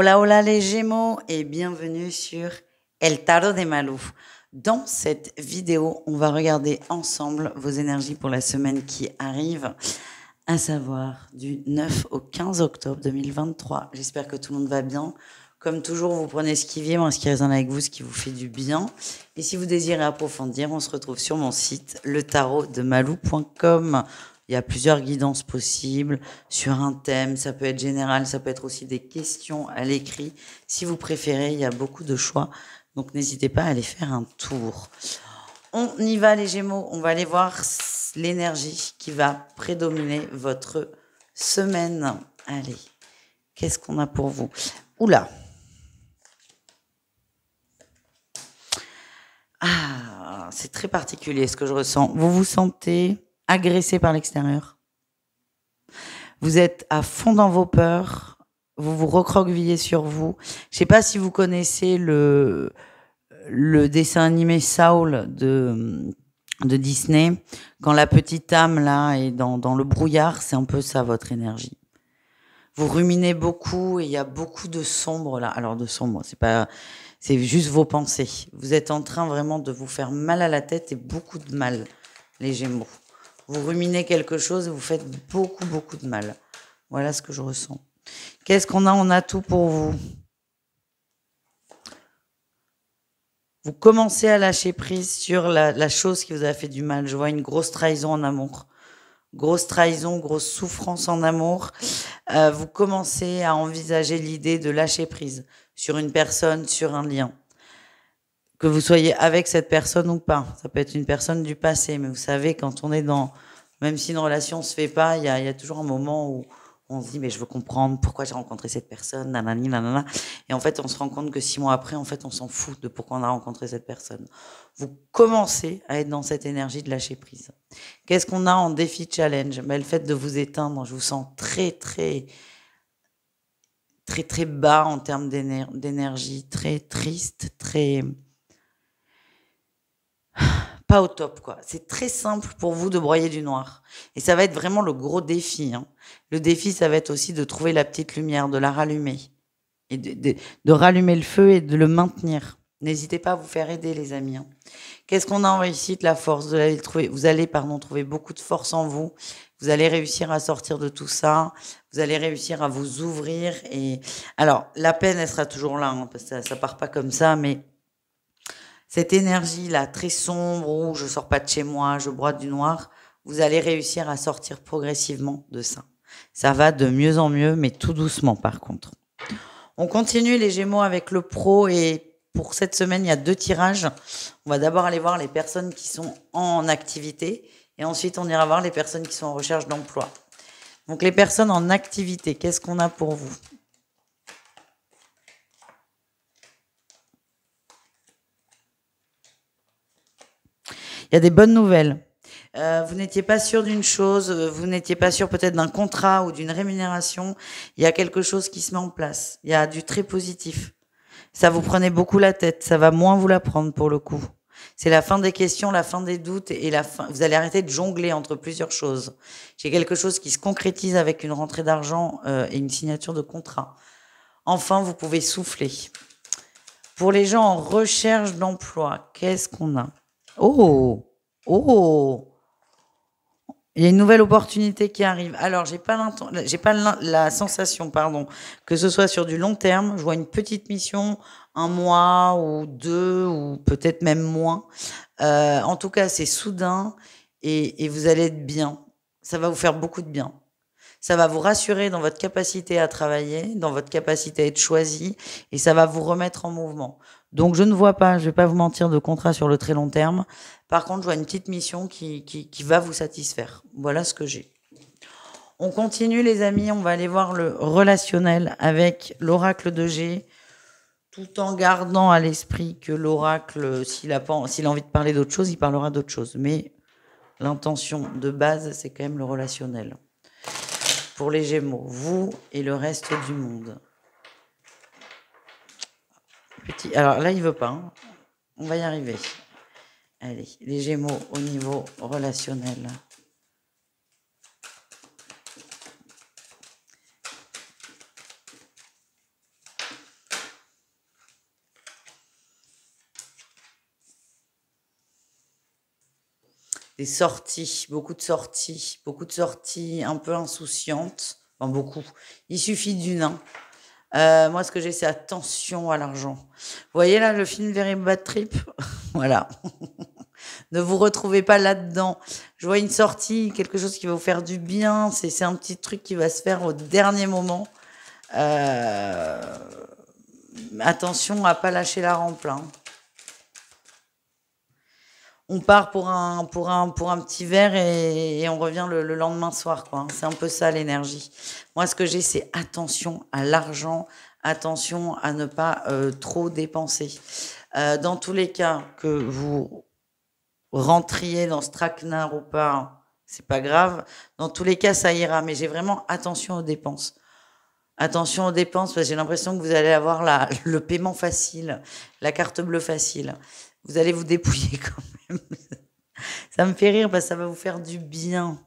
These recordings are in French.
Hola, hola les Gémeaux et bienvenue sur El Tarot de Malou. Dans cette vidéo, on va regarder ensemble vos énergies pour la semaine qui arrive, à savoir du 9 au 15 octobre 2023. J'espère que tout le monde va bien. Comme toujours, vous prenez ce qui vient, ce qui résonne avec vous, ce qui vous fait du bien. Et si vous désirez approfondir, on se retrouve sur mon site, letarotdemalou.com. Il y a plusieurs guidances possibles sur un thème. Ça peut être général, ça peut être aussi des questions à l'écrit. Si vous préférez, il y a beaucoup de choix. Donc n'hésitez pas à aller faire un tour. On y va les Gémeaux. On va aller voir l'énergie qui va prédominer votre semaine. Allez, qu'est-ce qu'on a pour vous? Oula. Ah, c'est très particulier ce que je ressens. Vous vous sentez agressé par l'extérieur. Vous êtes à fond dans vos peurs. Vous vous recroquevillez sur vous. Je ne sais pas si vous connaissez le dessin animé Saul de Disney. Quand la petite âme là est dans le brouillard, c'est un peu ça votre énergie. Vous ruminez beaucoup et il y a beaucoup de sombre là. Alors de sombre, c'est juste vos pensées. Vous êtes en train vraiment de vous faire mal à la tête et beaucoup de mal, les Gémeaux. Vous ruminez quelque chose et vous faites beaucoup, beaucoup de mal. Voilà ce que je ressens. Qu'est-ce qu'on a? On a tout pour vous. Vous commencez à lâcher prise sur la chose qui vous a fait du mal. Je vois une grosse trahison en amour. Grosse trahison, grosse souffrance en amour. Vous commencez à envisager l'idée de lâcher prise sur une personne, sur un lien. Que vous soyez avec cette personne ou pas. Ça peut être une personne du passé, mais vous savez, quand on est dans... Même si une relation ne se fait pas, il y a toujours un moment où on se dit, mais je veux comprendre pourquoi j'ai rencontré cette personne, nanani, nanana. Et en fait, on se rend compte que 6 mois après, en fait, on s'en fout de pourquoi on a rencontré cette personne. Vous commencez à être dans cette énergie de lâcher prise. Qu'est-ce qu'on a en défi challenge? Le fait de vous éteindre, je vous sens très, très, très, très bas en termes d'énergie, très triste, très... pas au top, quoi. C'est très simple pour vous de broyer du noir. Et ça va être vraiment le gros défi. Hein. Le défi, ça va être aussi de trouver la petite lumière, de la rallumer. Et de rallumer le feu et de le maintenir. N'hésitez pas à vous faire aider, les amis. Hein. Qu'est-ce qu'on a en réussite? La force. Vous allez trouver beaucoup de force en vous. Vous allez réussir à sortir de tout ça. Vous allez réussir à vous ouvrir. Et alors, la peine, elle sera toujours là, hein, parce que ça part pas comme ça, mais cette énergie-là, très sombre, où je sors pas de chez moi, je broie du noir, vous allez réussir à sortir progressivement de ça. Ça va de mieux en mieux, mais tout doucement par contre. On continue les Gémeaux avec le pro et pour cette semaine, il y a 2 tirages. On va d'abord aller voir les personnes qui sont en activité et ensuite on ira voir les personnes qui sont en recherche d'emploi. Donc les personnes en activité, qu'est-ce qu'on a pour vous? Il y a des bonnes nouvelles. Vous n'étiez pas sûr d'une chose, vous n'étiez pas sûr peut-être d'un contrat ou d'une rémunération. Il y a quelque chose qui se met en place. Il y a du très positif. Ça vous prenait beaucoup la tête. Ça va moins vous la prendre pour le coup. C'est la fin des questions, la fin des doutes et la fin. Vous allez arrêter de jongler entre plusieurs choses. J'ai quelque chose qui se concrétise avec une rentrée d'argent et une signature de contrat. Enfin, vous pouvez souffler. Pour les gens en recherche d'emploi, qu'est-ce qu'on a? Oh, oh, il y a une nouvelle opportunité qui arrive. Alors, j'ai pas la sensation, pardon, que ce soit sur du long terme. Je vois une petite mission, 1 mois ou 2 ou peut-être même moins. En tout cas, c'est soudain et vous allez être bien. Ça va vous faire beaucoup de bien. Ça va vous rassurer dans votre capacité à travailler, dans votre capacité à être choisi, et ça va vous remettre en mouvement. Donc je ne vois pas, je ne vais pas vous mentir, de contrat sur le très long terme. Par contre, je vois une petite mission qui va vous satisfaire. Voilà ce que j'ai. On continue les amis, on va aller voir le relationnel avec l'oracle de G, tout en gardant à l'esprit que l'oracle, s'il a envie de parler d'autre chose, il parlera d'autre chose. Mais l'intention de base, c'est quand même le relationnel. Pour les Gémeaux, vous et le reste du monde. Alors là, il veut pas. Hein. On va y arriver. Allez, les Gémeaux au niveau relationnel. des sorties, beaucoup de sorties un peu insouciantes. Enfin, beaucoup. Il suffit d'une, hein. Moi, ce que j'ai, c'est attention à l'argent. Vous voyez là le film Very Bad Trip? Voilà. Ne vous retrouvez pas là-dedans. Je vois une sortie, quelque chose qui va vous faire du bien. C'est un petit truc qui va se faire au dernier moment. Euh, Attention à pas lâcher la rampe, là, hein. On part pour un petit verre et on revient le lendemain soir, quoi, hein. C'est un peu ça l'énergie. Moi, ce que j'ai, c'est attention à l'argent, attention à ne pas trop dépenser. Dans tous les cas, que vous rentriez dans ce traquenard ou pas, c'est pas grave. Dans tous les cas, ça ira. Mais j'ai vraiment attention aux dépenses. Attention aux dépenses, parce que j'ai l'impression que vous allez avoir le paiement facile, la carte bleue facile. Vous allez vous dépouiller quand même. Ça me fait rire parce que ça va vous faire du bien.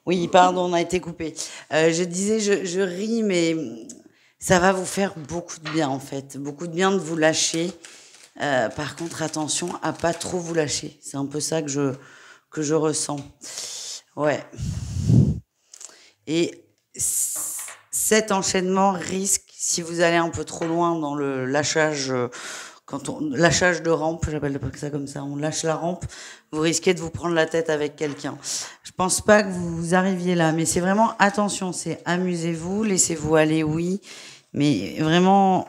Oui, pardon, on a été coupé. Je disais, je ris, mais ça va vous faire beaucoup de bien en fait. Beaucoup de bien de vous lâcher. Par contre, attention à pas trop vous lâcher. C'est un peu ça que je ressens. Ouais. Et cet enchaînement risque, si vous allez un peu trop loin dans le lâchage, lâchage de rampe, j'appelle ça comme ça, on lâche la rampe, vous risquez de vous prendre la tête avec quelqu'un. Je pense pas que vous arriviez là, mais c'est vraiment attention, c'est amusez-vous, laissez-vous aller, oui, mais vraiment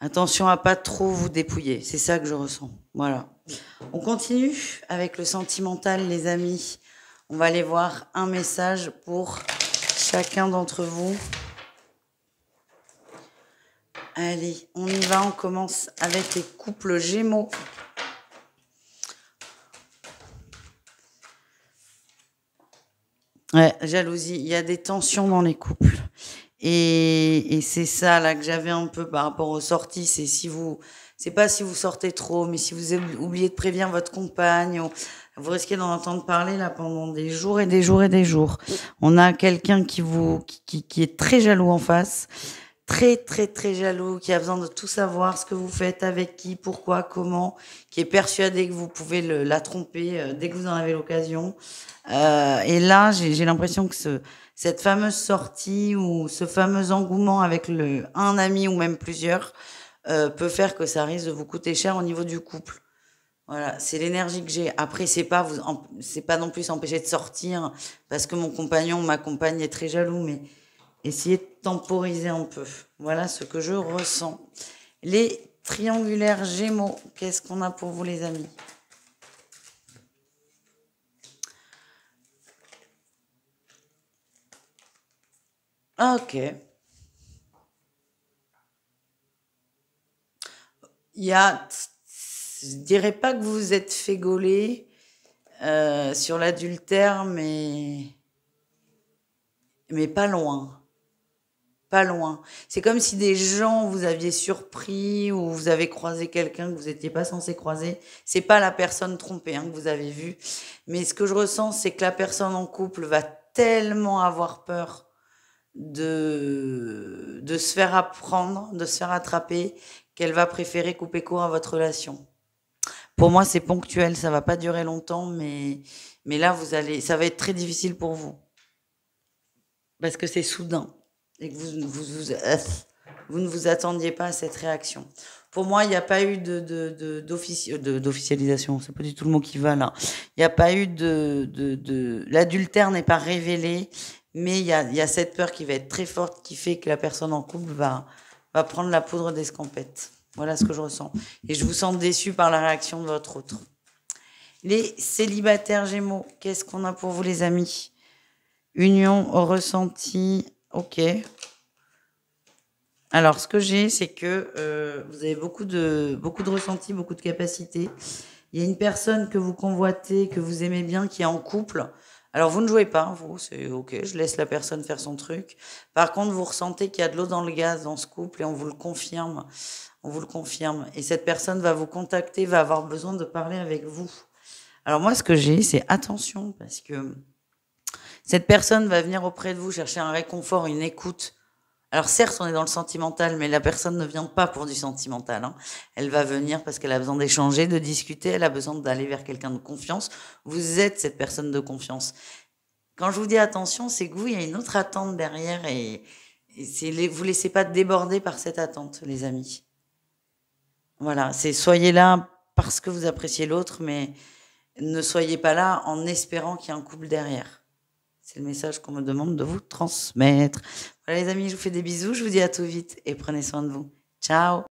attention à pas trop vous dépouiller. C'est ça que je ressens. Voilà. On continue avec le sentimental, les amis. On va aller voir un message pour chacun d'entre vous. Allez, on y va, on commence avec les couples Gémeaux. Ouais, jalousie, il y a des tensions dans les couples. Et c'est ça là que j'avais un peu par rapport aux sorties, c'est pas si vous sortez trop, mais si vous oubliez de prévenir votre compagne, vous risquez d'en entendre parler là pendant des jours et des jours et des jours. On a quelqu'un qui est très jaloux en face, très très très jaloux, qui a besoin de tout savoir, ce que vous faites, avec qui, pourquoi, comment, qui est persuadé que vous pouvez la tromper dès que vous en avez l'occasion. Et là, j'ai l'impression que cette fameuse sortie ou ce fameux engouement avec un ami ou même plusieurs peut faire que ça risque de vous coûter cher au niveau du couple. Voilà, c'est l'énergie que j'ai. Après, c'est pas non plus s'empêcher de sortir parce que mon compagnon ou ma compagne est très jaloux, mais essayez de temporiser un peu. Voilà ce que je ressens. Les triangulaires Gémeaux, qu'est-ce qu'on a pour vous, les amis? Ok. Il y a, je dirais pas que vous vous êtes fait gauler sur l'adultère, mais pas loin. Pas loin. C'est comme si des gens vous aviez surpris ou vous avez croisé quelqu'un que vous n'étiez pas censé croiser. C'est pas la personne trompée hein, que vous avez vue. Mais ce que je ressens, c'est que la personne en couple va tellement avoir peur de se faire apprendre, de se faire attraper, qu'elle va préférer couper court à votre relation. Pour moi, c'est ponctuel, ça va pas durer longtemps, mais là, ça va être très difficile pour vous. Parce que c'est soudain et que vous ne vous attendiez pas à cette réaction. Pour moi, il n'y a pas eu d'officialisation, c'est pas du tout le mot qui va là. Il n'y a pas eu l'adultère n'est pas révélé, mais il y a cette peur qui va être très forte qui fait que la personne en couple va prendre la poudre d'escampette. Voilà ce que je ressens. Et je vous sens déçu par la réaction de votre autre. Les célibataires Gémeaux, qu'est-ce qu'on a pour vous les amis? Union au ressenti, ok. Alors, ce que j'ai, c'est que vous avez beaucoup de ressentis, beaucoup de capacités. Il y a une personne que vous convoitez, que vous aimez bien, qui est en couple. Alors, vous ne jouez pas, vous, c'est ok, je laisse la personne faire son truc. Par contre, vous ressentez qu'il y a de l'eau dans le gaz dans ce couple et on vous le confirme. On vous le confirme. Et cette personne va vous contacter, va avoir besoin de parler avec vous. Alors, moi, ce que j'ai, c'est attention, parce que cette personne va venir auprès de vous chercher un réconfort, une écoute Alors certes, on est dans le sentimental, mais la personne ne vient pas pour du sentimental, hein. Elle va venir parce qu'elle a besoin d'échanger, de discuter, elle a besoin d'aller vers quelqu'un de confiance. Vous êtes cette personne de confiance. Quand je vous dis attention, c'est que vous, il y a une autre attente derrière et vous laissez pas déborder par cette attente, les amis. Voilà, c'est soyez là parce que vous appréciez l'autre, mais ne soyez pas là en espérant qu'il y a un couple derrière. C'est le message qu'on me demande de vous transmettre. Voilà les amis, je vous fais des bisous, je vous dis à tout vite et prenez soin de vous. Ciao!